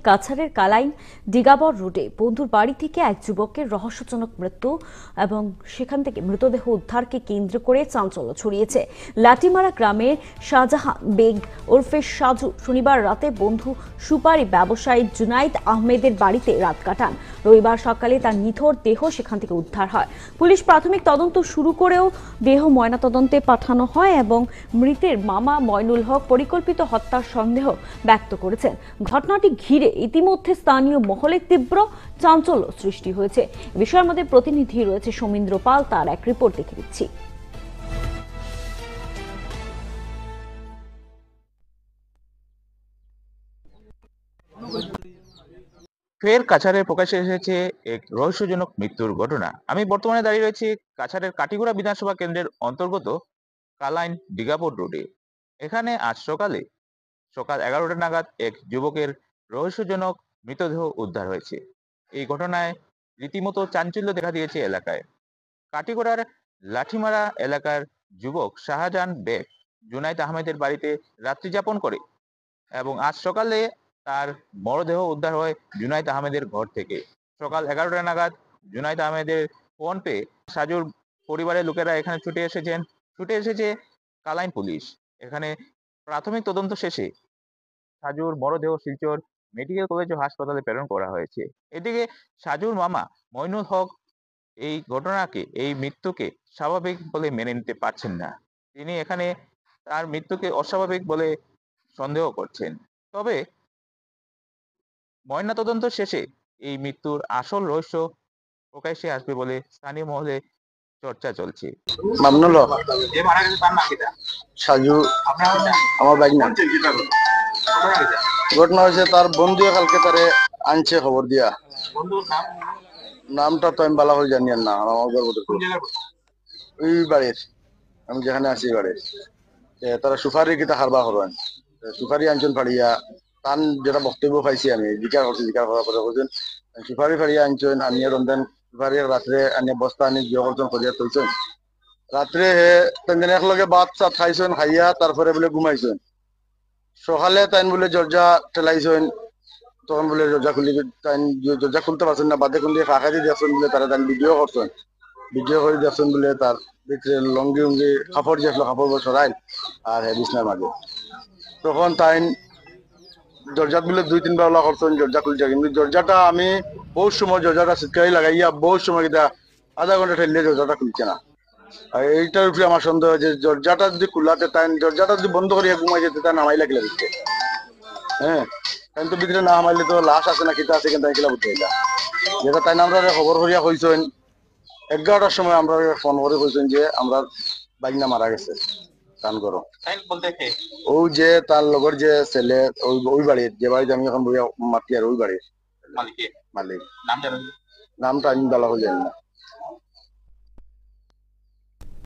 কাছাড়ের কালাইন ডিগাবর রোডে বন্ধুর বাড়ি থেকে এক যুবকের রহস্যজনক মৃত্যু এবং সেখান থেকে মৃতদেহ উদ্ধারকে কেন্দ্র করে চাঞ্চল্য ছড়িয়েছে। লাটিমারা গ্রামের শাহজাহান বেগ ওরফে সাজু শনিবার রাতে বন্ধু সুপারি ব্যবসায়ী জুনাইদ আহমেদের বাড়িতে রাত কাটান। রবিবার সকালে তার নিথর দেহ সেখান থেকে উদ্ধার হয়। পুলিশ প্রাথমিক তদন্ত শুরু করেও দেহ ময়নাতদন্তে পাঠানো হয় এবং মৃতের মামা ময়নুল হক পরিকল্পিত হত্যার সন্দেহ ব্যক্ত করেছেন। ঘটনাটি ঘিরে ইতিমধ্যে স্থানীয় মহলে তীব্র চাঞ্চল্য সৃষ্টি হয়েছে। এ বিষয়ে আমাদের প্রতিনিধি রয়েছে সৌমিন্দ্র পাল, তার এক রিপোর্ট দেখে দিচ্ছি। ফের কাছাড়ে প্রকাশ্যে এসেছে এক রহস্যজনক মৃত্যুর ঘটনা। আমি বর্তমানে দাঁড়িয়ে রয়েছি কাছাড়ের কাটিগড়া বিধানসভা কেন্দ্রের অন্তর্গত কালাইন ডিগাপুর রোডে। এখানে আজ সকাল 11টা নাগাদ এক যুবকের রহস্যজনক মৃতদেহ উদ্ধার হয়েছে। এই ঘটনায় রীতিমতো চাঞ্চল্য দেখা দিয়েছে এলাকায়। কাটিগড়ার লাঠিমারা এলাকার যুবক শাহজাহান বেগ জুনাইদ আহমেদের বাড়িতে রাত্রি যাপন করে এবং আজ সকালে তার মরদেহ উদ্ধার হয় জুনাইদ আহমেদের ঘর থেকে। সকাল 11টা নাগাদ জুনাইদ আহমেদের ফোন পেয়ে সাজুর পরিবারের লোকেরা এখানে ছুটে এসেছে কালাইন পুলিশ। এখানে প্রাথমিক তদন্ত শেষে সাজুর মরদেহ শিলচর মেডিকেল কলেজ ও হাসপাতালে প্রেরণ করা হয়েছে। এদিকে সাজুর মামা মইনুল হক এই মৃত্যুকে স্বাভাবিক বলে মেনে নিতে পারছেন না। তিনি এখানে তার মৃত্যুকে অস্বাভাবিক বলে সন্দেহ করছেন। তবে ময়নাতদন্ত শেষে এই মৃত্যুর আসল রহস্য প্রকাশ্যে আসবে বলে স্থানীয় মহলে চর্চা চলছে। মামনুল হক সাজু আমার বাইক না ঘটনা হয়েছে, তার বন্ধু কালকে তারে আনছে খবর দিয়া। নামটা তো আমি বালা করে জানি না, আমার ওই বাড়ির আমি যেখানে আছি বাড়ির তারা সুপারি কিতা হারবা হবেন সুপারি আনছেন ফাড়িয়া তান যেটা বক্তব্য পাইছি আমি জিকার করার পরে বলছেন সুপারি ফাড়িয়া আনছেন আনিয়ে রন্ধন সুপারি রাত্রে আনিয়ে বস্তা আনি বিয়ে করছেন করিয়া তুলছেন। রাত্রে হে তেন একলগে ভাত চাত খাইছেন, খাইয়া তারপরে বলে ঘুমাইছেন। সকালে তাইন বলে দরজা ঠেলাইছেন, তখন বলে দরজা খুলতে পারছেন না, বাদে খুলে ফাঁকা দিয়ে দেখছেন বলে তারা তাই ভিডিও করছেন। ভিডিও করে দেখছেন বলে তার ভিতরে লঙ্গি উঙ্গি কাপড় যে আসলো কাপড় সরাইল আর বিছনার মাঝে। তখন তাই দরজাত বলে 2-3 বার ওলা করছেন, দরজা খুলছে, কিন্তু দরজাটা আমি বহুত সময় দরজাটা সিটকারি লাগাইয়া বহুত সময় কিনা আধা ঘন্টা ঠেললে দরজাটা খুলছে না। আর এইটার উপরে আমার সন্দেহ যে দরজাটা যদি খোলাতে তাই দরজাটা যদি বন্ধ করিয়া ঘুমাই যেতে তা নামাই লাগলে বুঝতে হ্যাঁ তাই তো ভিতরে না নামাইলে তো লাশ আছে না কিতা আছে কিন্তু এগুলা বুঝতে হইলা যেটা তাই আমরা খবর করিয়া কইছেন। 11টার সময় আমরা ফোন করে কইছেন যে আমরা বাইকনা মারা গেছে কান করো ও যে তার লগর যে ছেলে ওই বাড়ির যে বাড়িতে আমি এখন বইয়া মাতি আর ওই বাড়ির মালিক নামটা আমি বলা হয়ে জানি না।